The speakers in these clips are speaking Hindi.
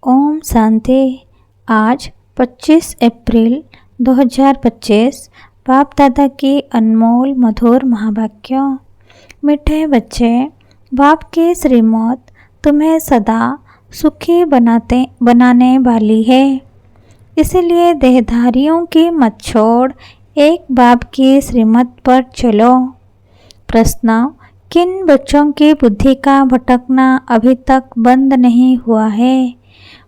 ओम शांति। आज 25 अप्रैल 2025 बाप दादा की अनमोल मधुर महावाक्यों। मीठे बच्चे, बाप की श्रीमत तुम्हें सदा सुखी बनाने वाली है। इसलिए देहधारियों की मत छोड़ एक बाप की श्रीमत पर चलो। प्रश्न: किन बच्चों की बुद्धि का भटकना अभी तक बंद नहीं हुआ है?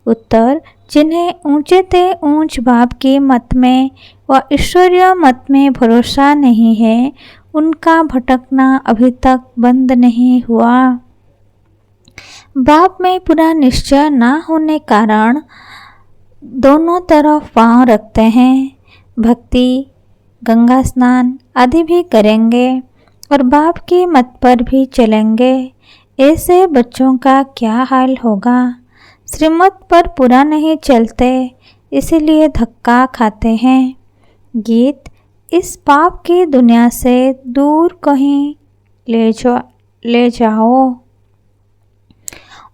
उत्तर: जिन्हें ऊंचे ते ऊंच बाप के मत में व ईश्वरीय मत में भरोसा नहीं है, उनका भटकना अभी तक बंद नहीं हुआ। बाप में पूरा निश्चय न होने कारण दोनों तरफ पांव रखते हैं। भक्ति, गंगा स्नान आदि भी करेंगे और बाप की मत पर भी चलेंगे। ऐसे बच्चों का क्या हाल होगा? श्रीमत पर पूरा नहीं चलते, इसीलिए धक्का खाते हैं। गीत: इस पाप की दुनिया से दूर कहीं ले जाओ।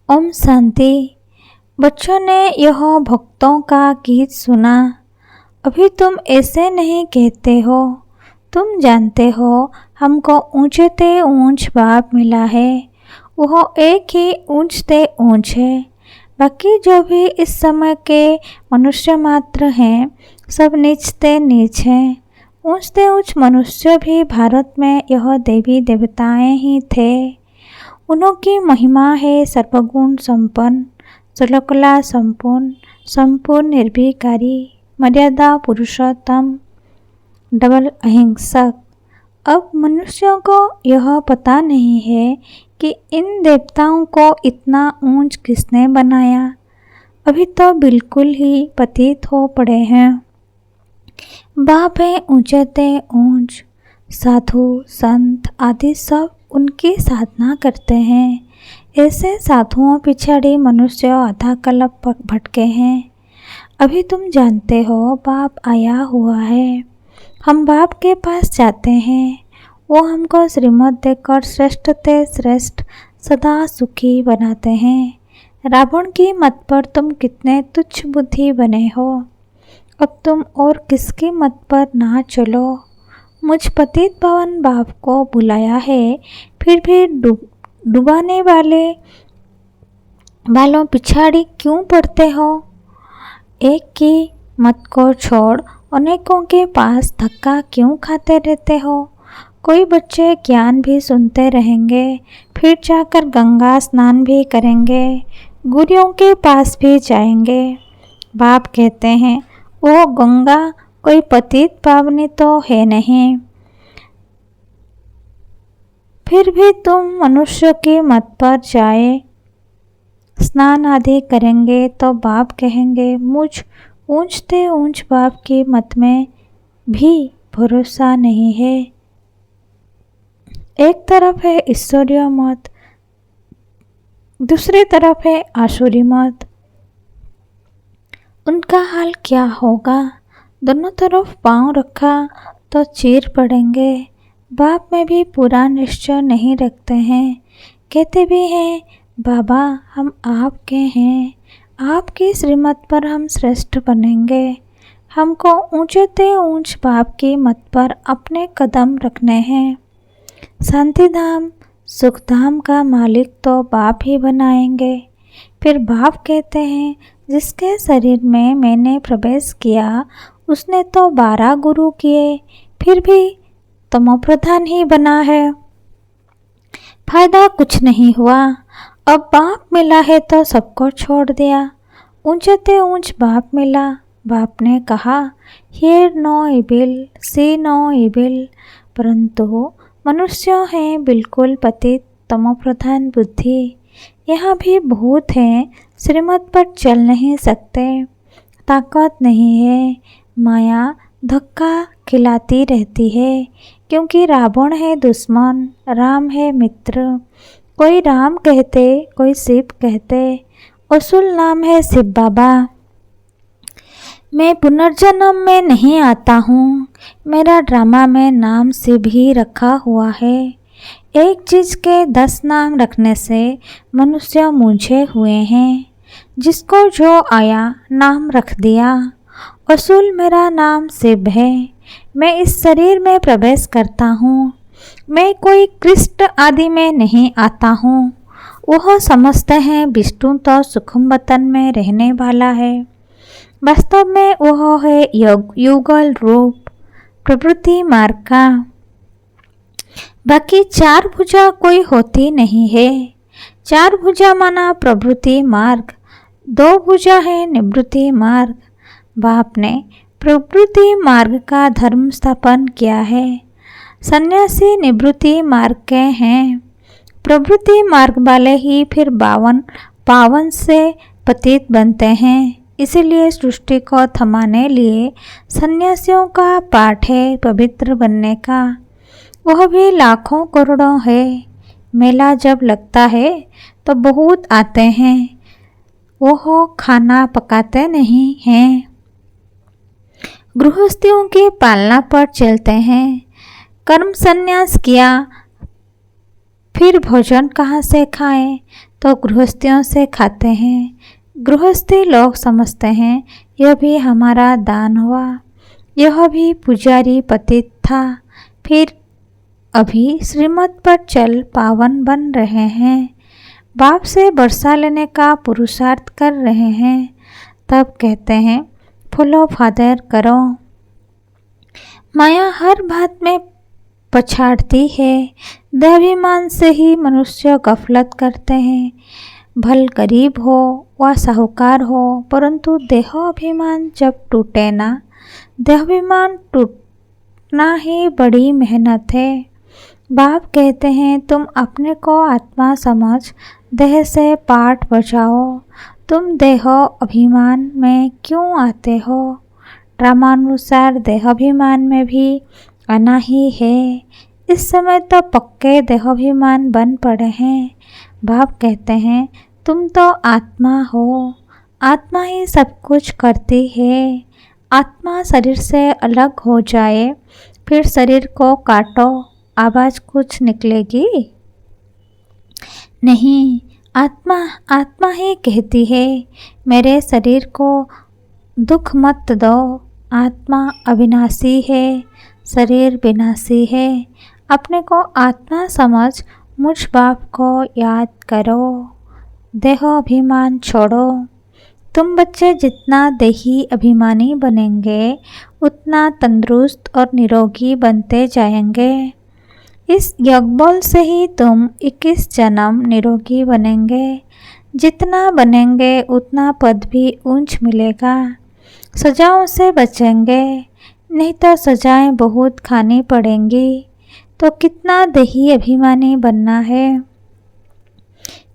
ओम शांति। बच्चों ने यह भक्तों का गीत सुना। अभी तुम ऐसे नहीं कहते हो। तुम जानते हो हमको ऊंचे ते ऊंच बाप मिला है। वह एक ही ऊंच ते ऊंच है। बाकी जो भी इस समय के मनुष्य मात्र हैं, सब नीच ते नीच हैं। ऊंच ते ऊंच मनुष्य भी भारत में यह देवी देवताएं ही थे। उनकी महिमा है सर्वगुण संपन्न, सर्वकला संपूर्ण, संपूर्ण निर्विकारी, मर्यादा पुरुषोत्तम, डबल अहिंसक। अब मनुष्यों को यह पता नहीं है कि इन देवताओं को इतना ऊंच किसने बनाया। अभी तो बिल्कुल ही पतित हो पड़े हैं। बाप है ऊंचे ते ऊंच। साधु संत आदि सब उनकी साधना करते हैं। ऐसे साधुओं पिछाड़ी मनुष्य आधा कल्प भटके हैं। अभी तुम जानते हो बाप आया हुआ है। हम बाप के पास जाते हैं। वो हमको श्रीमत देकर श्रेष्ठ ते श्रेष्ठ सदा सुखी बनाते हैं। रावण की मत पर तुम कितने तुच्छ बुद्धि बने हो। अब तुम और किसकी मत पर ना चलो। मुझ पतित पावन बाप को बुलाया है, फिर भी डुबाने वालों पिछाड़ी क्यों पड़ते हो? एक की मत को छोड़ अनेकों के पास धक्का क्यों खाते रहते हो? कोई बच्चे ज्ञान भी सुनते रहेंगे, फिर जाकर गंगा स्नान भी करेंगे, गुरुओं के पास भी जाएंगे। बाप कहते हैं वो गंगा कोई पतित पावनी तो है नहीं। फिर भी तुम मनुष्य की मत पर जाए स्नान आदि करेंगे तो बाप कहेंगे मुझ ऊंचते ऊंच बाप की मत में भी भरोसा नहीं है। एक तरफ है ईश्वरीय मत, दूसरी तरफ है आसुरी मत। उनका हाल क्या होगा? दोनों तरफ पांव रखा तो चीर पड़ेंगे। बाप में भी पूरा निश्चय नहीं रखते हैं। कहते भी हैं बाबा हम आपके हैं, आपकी श्रीमत पर हम श्रेष्ठ बनेंगे। हमको ऊंचे ते ऊंच बाप की मत पर अपने कदम रखने हैं। शांतिधाम सुखधाम का मालिक तो बाप ही बनाएंगे। फिर बाप कहते हैं जिसके शरीर में मैंने प्रवेश किया उसने तो 12 गुरु किए, फिर भी तमोप्रधान ही बना है। फायदा कुछ नहीं हुआ। अब बाप मिला है तो सबको छोड़ दिया। ऊंचे ते ऊंच बाप मिला। बाप ने कहा hear no evil, see no evil. परंतु मनुष्य हैं बिल्कुल पतित तमोप्रधान बुद्धि। यहाँ भी भूत हैं, श्रीमत पर चल नहीं सकते, ताकत नहीं है। माया धक्का खिलाती रहती है, क्योंकि रावण है दुश्मन, राम है मित्र। कोई राम कहते, कोई शिव कहते। असुल नाम है शिव बाबा। मैं पुनर्जन्म में नहीं आता हूँ। मेरा ड्रामा में नाम शिव ही रखा हुआ है। एक चीज़ के 10 नाम रखने से मनुष्य मूंझे हुए हैं। जिसको जो आया नाम रख दिया। असूल मेरा नाम शिव है, मैं इस शरीर में प्रवेश करता हूँ। मैं कोई कृष्ण आदि में नहीं आता हूँ। वह समझते हैं विष्णु तो सुखम वतन में रहने वाला है। वास्तव में वह है युगल रूप प्रवृत्ति मार्ग का। बाकी चार भुजा कोई होती नहीं है। चार भुजा माना प्रवृत्ति मार्ग, दो भुजा है निवृत्ति मार्ग। बाप ने प्रवृत्ति मार्ग का धर्म स्थापन किया है। सन्यासी निवृत्ति मार्ग के हैं। प्रवृत्ति मार्ग वाले ही फिर पावन से पतित बनते हैं। इसीलिए सृष्टि को थमाने लिए सन्यासियों का पाठ है पवित्र बनने का। वह भी लाखों करोड़ों है। मेला जब लगता है तो बहुत आते हैं। वह खाना पकाते नहीं हैं, गृहस्थियों की पालना पर चलते हैं। कर्म संन्यास किया फिर भोजन कहाँ से खाएं, तो गृहस्थियों से खाते हैं। गृहस्थी लोग समझते हैं यह भी हमारा दान हुआ। यह भी पुजारी पतित था, फिर अभी श्रीमत पर चल पावन बन रहे हैं। बाप से वर्षा लेने का पुरुषार्थ कर रहे हैं। तब कहते हैं फॉलो फादर करो। माया हर बात में पछाड़ती है। देहाभिमान से ही मनुष्य गफलत करते हैं। भल गरीब हो व साहूकार हो, परंतु देहाभिमान जब टूटे ना, देहाभिमान टूटना ही बड़ी मेहनत है। बाप कहते हैं तुम अपने को आत्मा समझ देह से पाठ बचाओ। तुम देह अभिमान में क्यों आते हो? ड्रामानुसार देहाभिमान में भी आना ही है। इस समय तो पक्के देहाभिमान बन पड़े हैं। बाप कहते हैं तुम तो आत्मा हो, आत्मा ही सब कुछ करती है। आत्मा शरीर से अलग हो जाए फिर शरीर को काटो, आवाज़ कुछ निकलेगी नहीं। आत्मा ही कहती है मेरे शरीर को दुख मत दो। आत्मा अविनाशी है, शरीर विनाशी है। अपने को आत्मा समझ मुझ बाप को याद करो। देहो अभिमान छोड़ो। तुम बच्चे जितना देही अभिमानी बनेंगे उतना तंदुरुस्त और निरोगी बनते जाएंगे। इस यज्ञबल से ही तुम 21 जन्म निरोगी बनेंगे। जितना बनेंगे उतना पद भी ऊंच मिलेगा। सजाओं से बचेंगे, नहीं तो सजाएं बहुत खानी पड़ेंगी। तो कितना देही अभिमानी बनना है।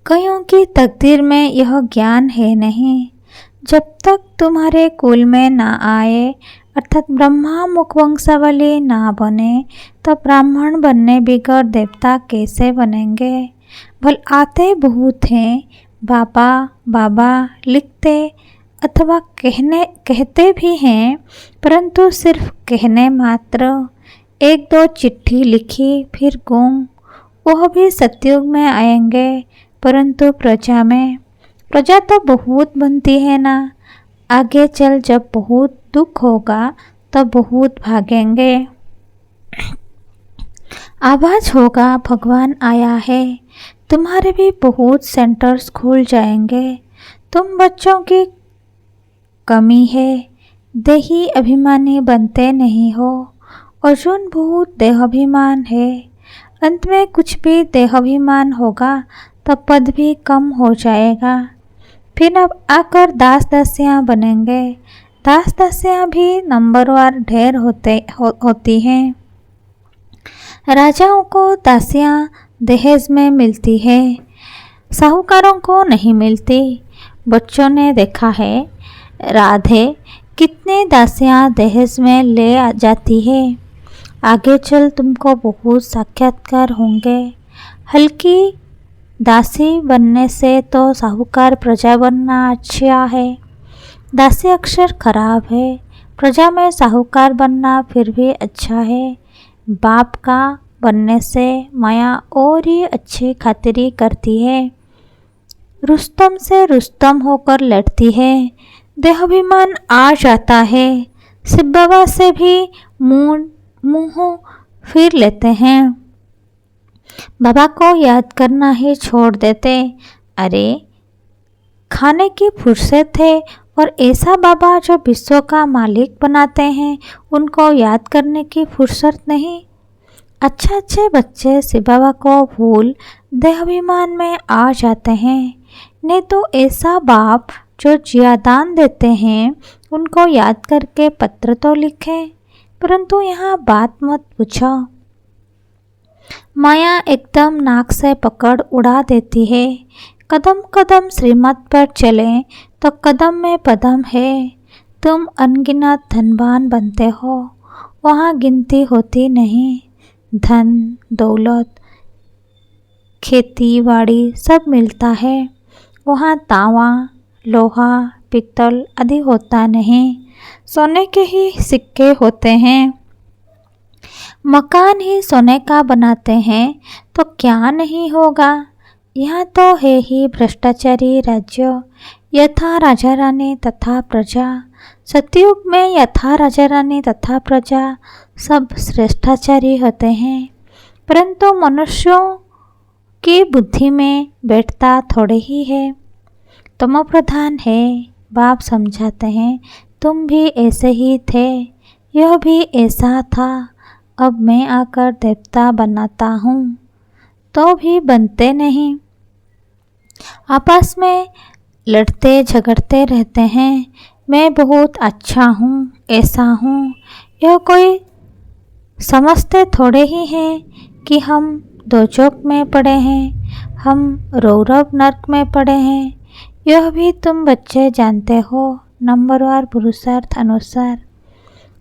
कईयों की तकदीर में यह ज्ञान है नहीं। जब तक तुम्हारे कुल में ना आए, अर्थात ब्रह्मा मुखवंशावली ना बने, तो ब्राह्मण बनने बिगड़ देवता कैसे बनेंगे? भल आते बहुत हैं, बाबा बाबा लिखते अथवा कहते भी हैं, परंतु सिर्फ कहने मात्र। एक दो चिट्ठी लिखी फिर गुम। वह भी सतयुग में आएंगे, परंतु प्रजा तो बहुत बनती है ना। आगे चल जब बहुत दुख होगा तब बहुत भागेंगे। आवाज होगा भगवान आया है। तुम्हारे भी बहुत सेंटर्स खुल जाएंगे। तुम बच्चों की कमी है, देही अभिमानी बनते नहीं हो। अर्जुन बहुत देहाभिमान है। अंत में कुछ भी देहाभिमान होगा तब पद भी कम हो जाएगा। फिर अब आकर दास दासियाँ बनेंगे। दास दासियाँ भी नंबरवार ढेर होती हैं। राजाओं को दासियाँ दहेज में मिलती है, साहूकारों को नहीं मिलती। बच्चों ने देखा है राधे कितने दासियाँ दहेज में ले जाती है। आगे चल तुमको बहुत साक्षात्कार होंगे। हल्की दासी बनने से तो साहूकार प्रजा बनना अच्छा है। दासी अक्षर खराब है, प्रजा में साहूकार बनना फिर भी अच्छा है। बाप का बनने से माया और ही अच्छी खातिरी करती है। रुस्तम से रुस्तम होकर लड़ती है। देहाभिमान आ जाता है। शिव बाबा से भी मुंह फिर लेते हैं। बाबा को याद करना ही छोड़ देते। अरे खाने की फुर्सत है और ऐसा बाबा जो विश्व का मालिक बनाते हैं, उनको याद करने की फुर्सत नहीं। अच्छे बच्चे शिव बाबा को भूल देहाभिमान में आ जाते हैं। नहीं तो ऐसा बाप जो जियादान देते हैं, उनको याद करके पत्र तो लिखें, परंतु यहाँ बात मत पूछो। माया एकदम नाक से पकड़ उड़ा देती है। कदम कदम श्रीमत पर चले तो कदम में पदम है। तुम अनगिनत धनवान बनते हो, वहाँ गिनती होती नहीं। धन दौलत खेती बाड़ी सब मिलता है, वहाँ तांबा लोहा पित्तल आदि होता नहीं। सोने के ही सिक्के होते हैं। मकान ही सोने का बनाते हैं तो क्या नहीं होगा। यहाँ तो है ही भ्रष्टाचारी राज्य, यथा राजा रानी तथा प्रजा। सतयुग में यथा राजा रानी तथा प्रजा सब श्रेष्ठाचारी होते हैं, परंतु मनुष्यों की बुद्धि में बैठता थोड़े ही है। तमो प्रधान है। बाप समझाते हैं, तुम भी ऐसे ही थे, यह भी ऐसा था। अब मैं आकर देवता बनाता हूँ तो भी बनते नहीं। आपस में लड़ते झगड़ते रहते हैं। मैं बहुत अच्छा हूँ, ऐसा हूँ। यह कोई समझते थोड़े ही हैं कि हम दोजख में पड़े हैं, हम रौरव नर्क में पड़े हैं। यह भी तुम बच्चे जानते हो। नंबरवार पुरुषार्थ अनुसार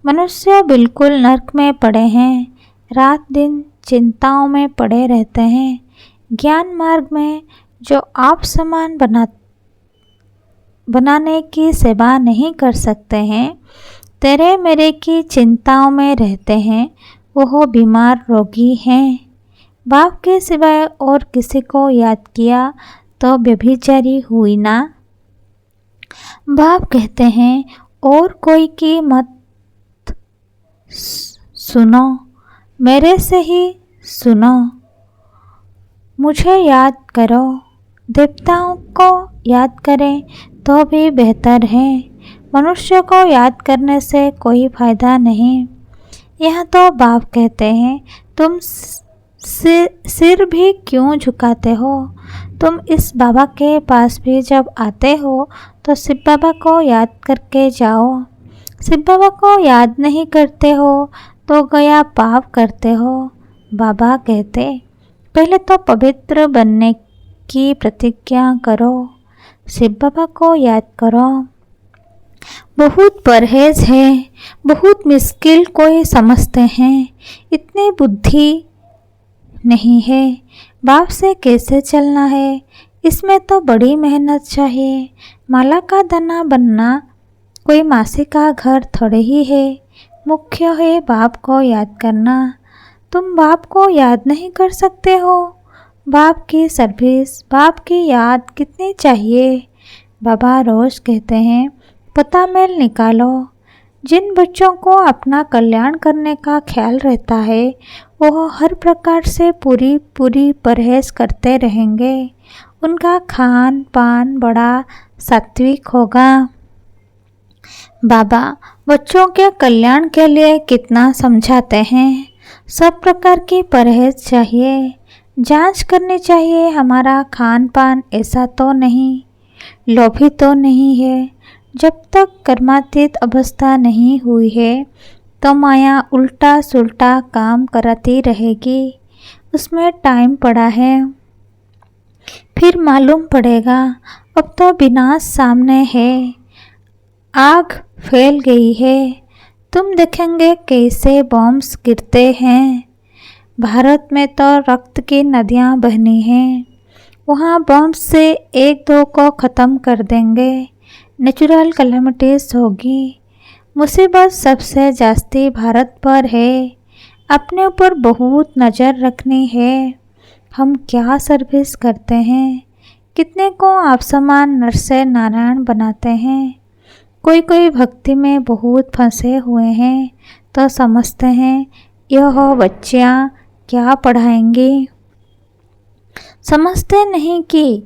मनुष्य बिल्कुल नर्क में पड़े हैं, रात दिन चिंताओं में पड़े रहते हैं। ज्ञान मार्ग में जो आप समान बनाने की सेवा नहीं कर सकते हैं, तेरे मेरे की चिंताओं में रहते हैं, वह बीमार रोगी हैं। बाप के सिवाय और किसी को याद किया तो व्यभिचारी हुई ना। बाप कहते हैं, और कोई की मत सुनो, मेरे से ही सुनो। मुझे याद करो। देवताओं को याद करें तो भी बेहतर है। मनुष्य को याद करने से कोई फायदा नहीं। यह तो बाप कहते हैं, तुम सिर भी क्यों झुकाते हो। तुम इस बाबा के पास भी जब आते हो तो शिव बाबा को याद करके जाओ। शिव बाबा को याद नहीं करते हो तो गया पाप करते हो। बाबा कहते, पहले तो पवित्र बनने की प्रतिज्ञा करो, शिव बाबा को याद करो। बहुत परहेज है, बहुत मुश्किल कोई समझते हैं, इतनी बुद्धि नहीं है। बाप से कैसे चलना है, इसमें तो बड़ी मेहनत चाहिए। माला का दाना बनना कोई मासी का घर थोड़े ही है। मुख्य है बाप को याद करना। तुम बाप को याद नहीं कर सकते हो। बाप की सर्विस, बाप की याद कितनी चाहिए। बाबा रोज कहते हैं, पता मेल निकालो। जिन बच्चों को अपना कल्याण करने का ख्याल रहता है, वह हर प्रकार से पूरी परहेज करते रहेंगे। उनका खान पान बड़ा सात्विक होगा। बाबा बच्चों के कल्याण के लिए कितना समझाते हैं। सब प्रकार की परहेज चाहिए। जांच करनी चाहिए, हमारा खान पान ऐसा तो नहीं, लोभी तो नहीं है। जब तक कर्मातीत अवस्था नहीं हुई है तो माया उल्टा सुल्टा काम कराती रहेगी। उसमें टाइम पड़ा है, फिर मालूम पड़ेगा। अब तो विनाश सामने है, आग फैल गई है। तुम देखेंगे कैसे बॉम्ब्स गिरते हैं। भारत में तो रक्त की नदियाँ बहनी हैं। वहाँ बॉम्ब से एक दो को ख़त्म कर देंगे। नेचुरल कैलेमिटीज होगी। मुसीबत सबसे जास्ती भारत पर है। अपने ऊपर बहुत नज़र रखनी है। हम क्या सर्विस करते हैं, कितने को आप समान नर से नारायण बनाते हैं। कोई कोई भक्ति में बहुत फंसे हुए हैं तो समझते हैं यह बच्चियाँ क्या पढ़ाएंगी। समझते नहीं कि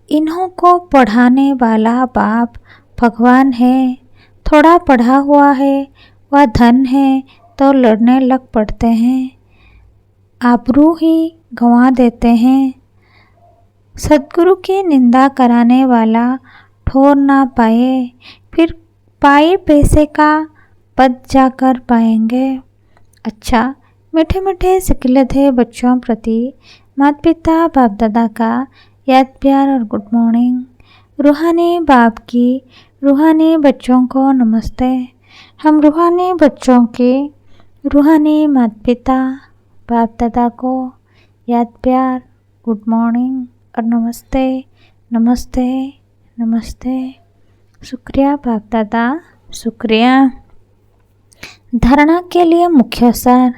इन्हों को पढ़ाने वाला बाप भगवान है। थोड़ा पढ़ा हुआ है वह धन है तो लड़ने लग पड़ते हैं, आबरू ही गंवा देते हैं। सद्गुरु की निंदा कराने वाला ठोर ना पाए, फिर पाए पैसे का पद जाकर पाएंगे। अच्छा, मीठे मीठे सिकिलधे बच्चों प्रति माता पिता बाप दादा का याद प्यार और गुड मॉर्निंग। रूहानी बाप की रूहानी बच्चों को नमस्ते। हम रूहानी बच्चों के रूहानी माता पिता बाप दादा को याद प्यार, गुड मॉर्निंग और नमस्ते नमस्ते नमस्ते। शुक्रिया बाप दादा, शुक्रिया। धारणा के लिए मुख्य सार।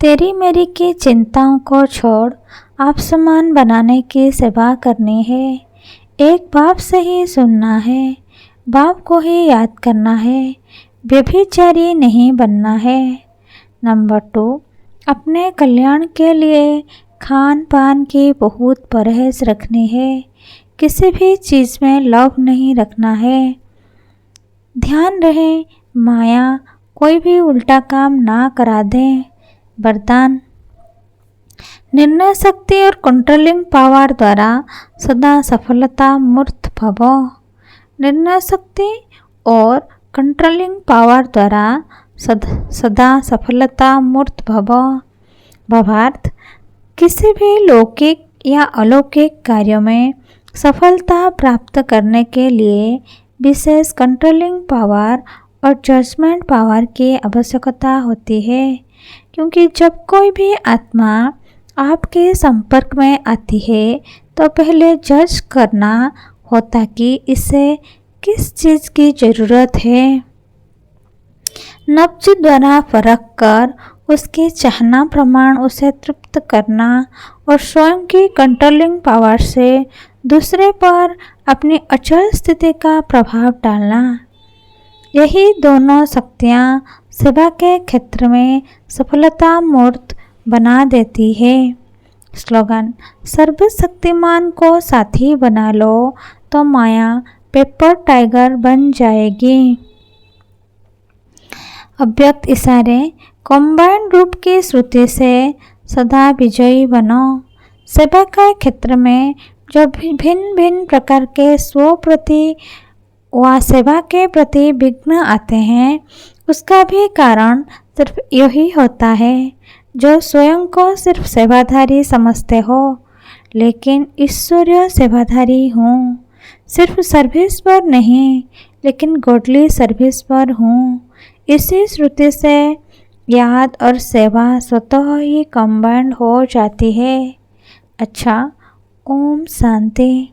तेरी मेरी की चिंताओं को छोड़ आप समान बनाने की सेवा करनी है। एक बाप से ही सुनना है, बाप को ही याद करना है, व्यभिचारी नहीं बनना है। नंबर 2, अपने कल्याण के लिए खान पान की बहुत परहेज रखनी है। किसी भी चीज़ में लोभ नहीं रखना है। ध्यान रहे माया कोई भी उल्टा काम ना करा दे। वरदान। निर्णय शक्ति और कंट्रोलिंग पावर द्वारा सदा सफलता मूर्त भवो। निर्णय शक्ति और कंट्रोलिंग पावर द्वारा सदा सफलता मूर्त भवो। भावार्थ, किसी भी लौकिक या अलौकिक कार्यों में सफलता प्राप्त करने के लिए विशेष कंट्रोलिंग पावर और जजमेंट पावर की आवश्यकता होती है, क्योंकि जब कोई भी आत्मा आपके संपर्क में आती है तो पहले जज करना होता कि इसे किस चीज़ की ज़रूरत है। नब्ज द्वारा परख कर उसकी चाहना प्रमाण उसे तृप्त करना और स्वयं की कंट्रोलिंग पावर से दूसरे पर अपनी अचल स्थिति का प्रभाव डालना। यही दोनों शक्तियाँ सेवा के क्षेत्र में सफलता मूर्त बना देती है। स्लोगन। सर्वशक्तिमान को साथी बना लो तो माया पेपर टाइगर बन जाएगी। अव्यक्त इशारे। कंबाइंड रूप की श्रुति से सदा विजयी बनो। सेवा के क्षेत्र में जो भिन्न भिन्न प्रकार के स्व प्रति व सेवा के प्रति विघ्न आते हैं, उसका भी कारण सिर्फ यही होता है जो स्वयं को सिर्फ सेवाधारी समझते हो, लेकिन ईश्वरीय सेवाधारी हूँ। सिर्फ सर्विस पर नहीं, लेकिन गॉडली सर्विस पर हूँ। इसी श्रुति से याद और सेवा स्वतः ही कंबाइंड हो जाती है। अच्छा, ओम शांति।